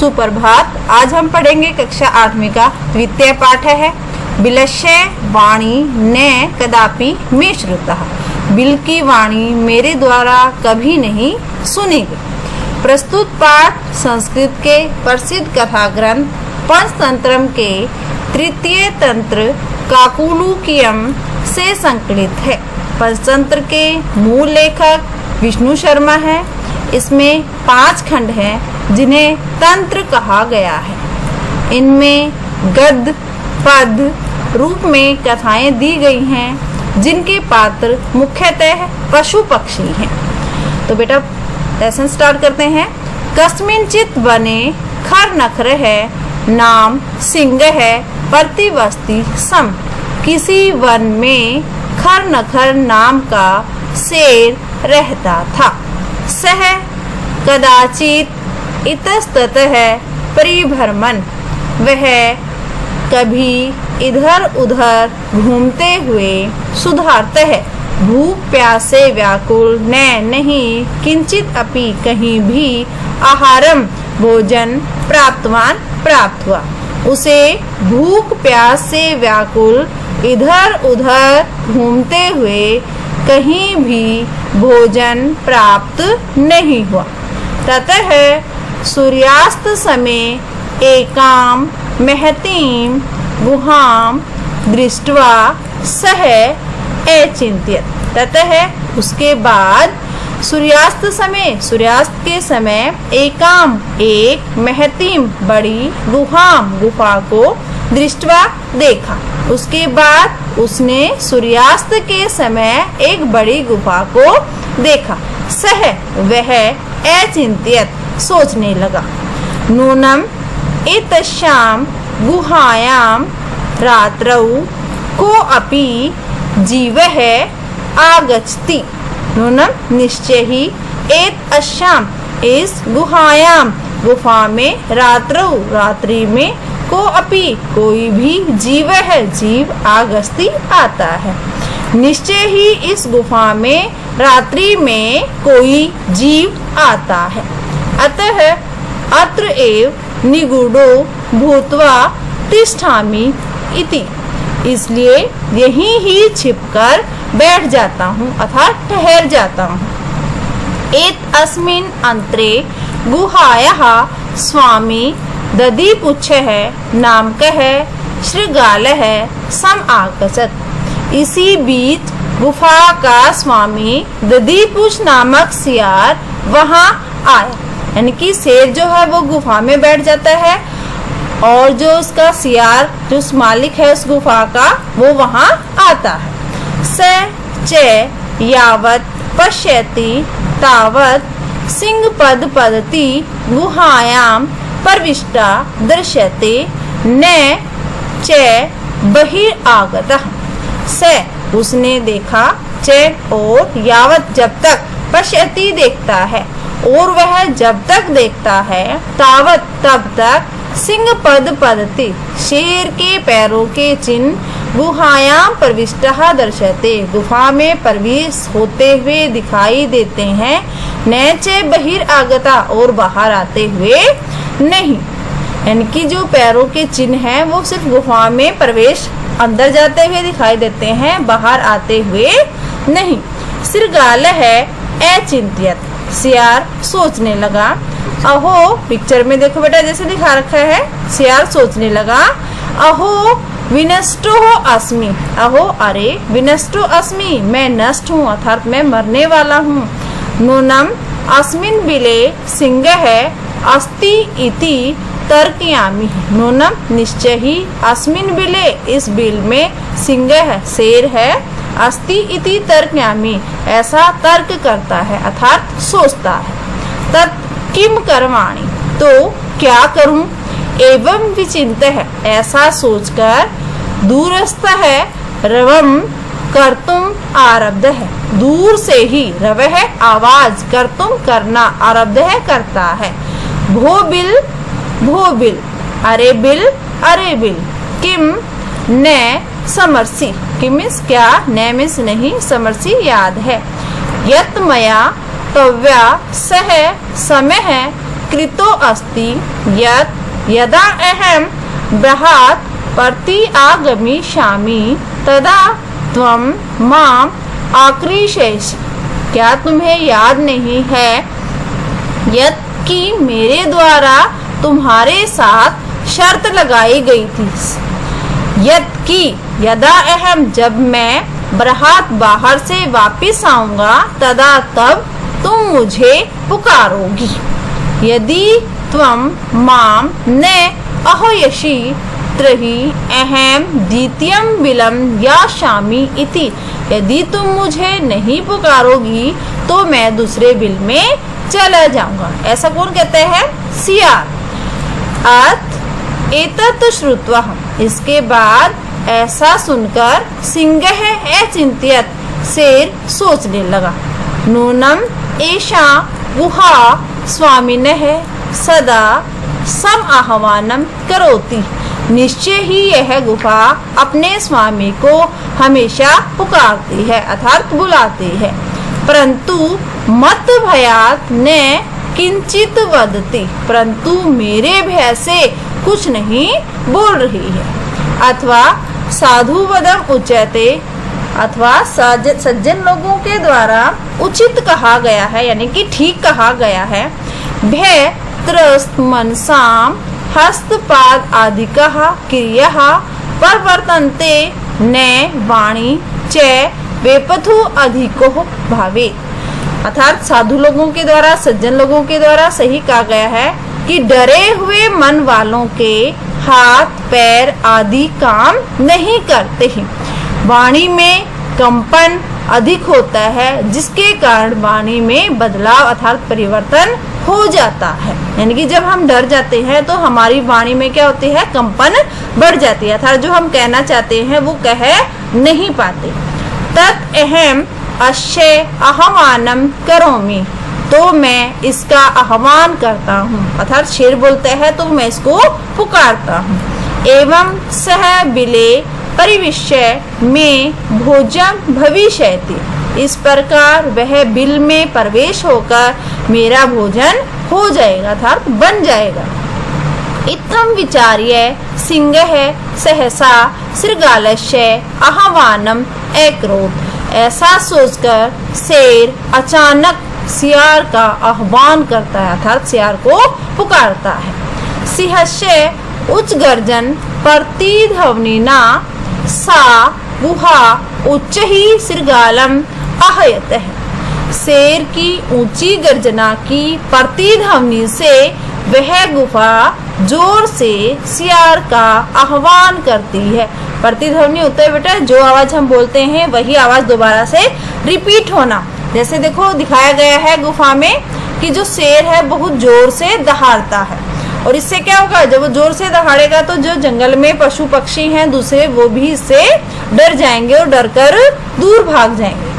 सुप्रभात। आज हम पढ़ेंगे कक्षा 8वीं का द्वितीय पाठ है बिलस्य वाणी ने कदापि मे श्रुतः। बिल की वाणी मेरे द्वारा कभी नहीं सुनी गई। प्रस्तुत पाठ संस्कृत के प्रसिद्ध कथा ग्रंथ पंचतंत्रम के तृतीय तंत्र काकुलुकीयम से संकलित है। पंचतंत्र के मूल लेखक विष्णु शर्मा है। इसमें 5 खंड हैं जिन्हें तंत्र कहा गया है। इनमें गद्य पद रूप में कथाएं दी गई हैं जिनके पात्र मुख्यतः पशु पक्षी हैं। तो बेटा लेसन स्टार्ट करते हैं। कस्मिंचित वने खर नखर है नाम सिंह है प्रतिवस्ती सम। किसी वन में खर नखर नाम का शेर रहता था। सह कदाचित इतस्ततः परिभ्रमण। वह कभी इधर उधर घूमते हुए सुधारते है। भूख प्यास से व्याकुल न नहीं किंचित अपि कहीं भी आहारम भोजन प्राप्त हुआ। उसे भूख प्यास से व्याकुल इधर उधर घूमते हुए कहीं भी भोजन प्राप्त नहीं हुआ। ततः सूर्यास्त समय एकाम महतीम गुहाम दृष्ट्वा सह अचिंत्यत। ततः उसके बाद सूर्यास्त के समय एक महतीम बड़ी गुफा को दृष्ट्वा देखा। उसके बाद उसने सूर्यास्त के समय एक बड़ी गुफा को देखा। सह वह अचिंत्यत सोचने लगा। नूनम एतस्याम गुहायाम रात्रौ को अपि जीवः आगच्छति। नूनम निश्चय ही एतस्याम इस गुफा में रात्रि में को अपि कोई भी जीव आगस्ती आता है। निश्चय ही इस गुफा में रात्रि में कोई जीव आता है। अतः अत्र एव निगूढ़ो भूत्वा तिष्ठामि इति। इसलिए यहीं ही छिपकर बैठ जाता हूँ अर्थात ठहर जाता हूँ। एत अस्मिन् अंतरे गुहायाः स्वामी दधिपुच्छ है नाम है श्रृगाल है सम आगच्छत। इसी बीच गुफा का स्वामी दधिपुच्छ नामक सियार वहां आया। यानी कि शेर जो है वो गुफा में बैठ जाता है और जो उसका सियार जो उस मालिक है उस गुफा का वो वहां आता है। स च यावत पश्यति तावत सिंह पदति गुहायाम प्रविष्टा दृश्यते न च बहिरागतः। स उसने देखा च और यावत जब तक पश्यति देखता है और वह जब तक देखता है तावत तब तक सिंह पदति शेर के पैरों के चिन्ह गुहायाम प्रविष्टा दर्शते गुफा में प्रवेश होते हुए दिखाई देते हैं। न च बहिरागता और बाहर आते हुए नहीं। यानी कि जो पैरों के चिन्ह हैं वो सिर्फ गुफा में प्रवेश अंदर जाते हुए दिखाई देते हैं, बाहर आते हुए नहीं। श्रृगाल है अचिंत्यत। सियार सोचने लगा। अहो पिक्चर में देखो बेटा जैसे दिखा रखा है सियार सोचने लगा। अहो विनष्टो अस्मि। अहो अरे विनष्टो अस्मि मैं नष्ट हूँ अर्थात मैं मरने वाला हूँ। नूनम अस्मिन् बिले सिंह है अस्ति इति तर्कयामि। नूनम निश्चय ही अस्मिन् बिले इस बिल में सिंह है शेर है अस्ति इति तर्कयामि ऐसा तर्क करता है अर्थात सोचता है। तत् किम करवाणी तो क्या करूं। एवं विचिंत है ऐसा सोचकर दूरस्थ है रवम कर्तुम आरब्ध है। दूर से ही रव है आवाज कर्तुम करना आरब्ध है करता है। भो बिल अरे बिल किम न समरसी। किम मीन्स क्या न मीन्स नहीं समरसी याद है। यत मया तव्या सह समय है कृतो अस्ति यत् यदा अहं बृहत् प्रति आगमिष्यामि तदा त्वं माम् आक्रीषेषि। क्या तुम्हें याद नहीं है यत् कि मेरे द्वारा तुम्हारे साथ शर्त लगाई गई थी, यत् कि यदा अहम जब मैं बृहत् बाहर से वापिस आऊंगा तदा तब तुम मुझे पुकारोगी। यदि त्वं माम न आह्वयसि तर्हि अहम द्वितीयं बिलं यास्यामि इति। यदि तुम मुझे नहीं पुकारोगी तो मैं दूसरे बिल में चला जाऊंगा। ऐसा कौन कहते हैं? सियार। अत एतत् श्रुत्वा, इसके बाद ऐसा सुनकर सिंहः अचिंत्यत, शेर सोचने लगा। नूनम एषा गुहा स्वामिनः सदा सम आह्वानम करोति। निश्चय ही यह गुफा अपने स्वामी को हमेशा पुकारती है अर्थात बुलाती है, परंतु मत भयात न किंचित वदति, परंतु मेरे भय से कुछ नहीं बोल रही है। अथवा साधु वदम उच्यते, अथवा सज्जन लोगों के द्वारा उचित कहा गया है, यानी कि ठीक कहा गया है। भय त्रस्त मनसाम हस्तपाद आदिकः क्रियः प्रवर्तन्ते न वाणी च वेपथु अधिको भावे। अर्थात साधु लोगों के द्वारा, सज्जन लोगों के द्वारा सही कहा गया है कि डरे हुए मन वालों के हाथ पैर आदि काम नहीं करते हैं। वाणी में कंपन अधिक होता है, जिसके कारण वाणी में बदलाव अर्थात परिवर्तन हो जाता है। यानी कि जब हम डर जाते हैं तो हमारी वाणी में क्या होती है? कंपन बढ़ जाती है, अर्थात जो हम कहना चाहते हैं वो कह नहीं पाते। तत् अहम अश्य आह्वानम करोमि, तो मैं इसका आह्वान करता हूँ, अर्थात शेर बोलते हैं तो मैं इसको पुकारता हूँ। एवं सह बिले परिविश्य में भोजन भविष्यति, इस प्रकार वह बिल में प्रवेश होकर मेरा भोजन हो जाएगा अर्थात बन जाएगा। इत्थं विचार्य सिंहः सहसा शृगालस्य आह्वानम अकरोत्, ऐसा सोचकर शेर अचानक सियार का आह्वान करता है अर्थात सियार को पुकारता है। सिंहस्य उच्च गर्जन प्रतिध्वनिना सा गुहा उच्च ही शृगालम आहयत है। शेर की ऊंची गर्जना की प्रतिध्वनि से वह गुफा जोर से सियार का आह्वान करती है। प्रतिध्वनि होता है बेटा जो आवाज हम बोलते हैं वही आवाज दोबारा से रिपीट होना। जैसे देखो दिखाया गया है गुफा में कि जो शेर है बहुत जोर से दहाड़ता है, और इससे क्या होगा? जब वो जोर से दहाड़ेगा तो जो जंगल में पशु पक्षी हैं दूसरे वो भी इससे डर जाएंगे और डर कर दूर भाग जाएंगे।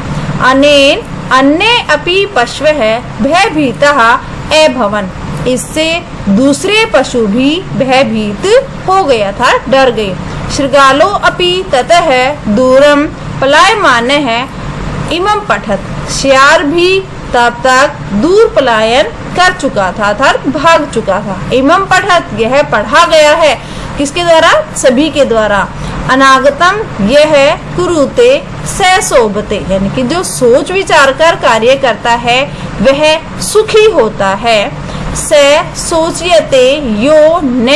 अनेन अन्य अपि पशवः भयभीतः अभवन्, इससे दूसरे पशु भी भयभीत हो गया था, डर गए। शृगालो अपि ततः दूरम पलायमानः इमं पठत, सियार भी तब तक दूर पलायन कर चुका था अर्थात भाग चुका था। इमं पठत, यह पढ़ा गया है किसके द्वारा? सभी के द्वारा। अनागतम यह कुरुते स शोभते, यानी कि जो सोच विचार कर कार्य करता है वह सुखी होता है। स सोचयते यो न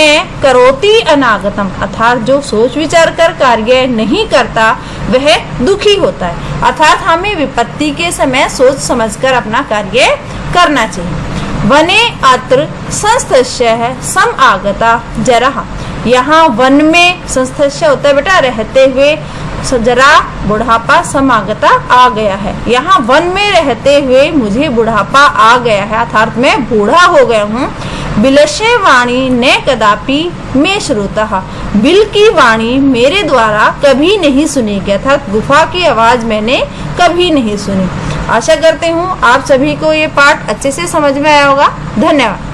करोति अनागतम, अर्थात जो सोच विचार कर कार्य नहीं करता वह दुखी होता है। अर्थात हमें विपत्ति के समय सोच समझकर अपना कार्य करना चाहिए। वने अत्र संस्थस्य सम आगता जरा, यहाँ वन में संस्थस्य होता है बेटा रहते हुए, जरा बुढ़ापा समागता आ गया है। यहाँ वन में रहते हुए मुझे बुढ़ापा आ गया है अर्थात मैं बूढ़ा हो गया हूँ। बिलस्य वाणी न कदापि में श्रुतः, बिल की वाणी मेरे द्वारा कभी नहीं सुनी गया था, गुफा की आवाज मैंने कभी नहीं सुनी। आशा करते हूँ आप सभी को ये पाठ अच्छे से समझ में आया होगा। धन्यवाद।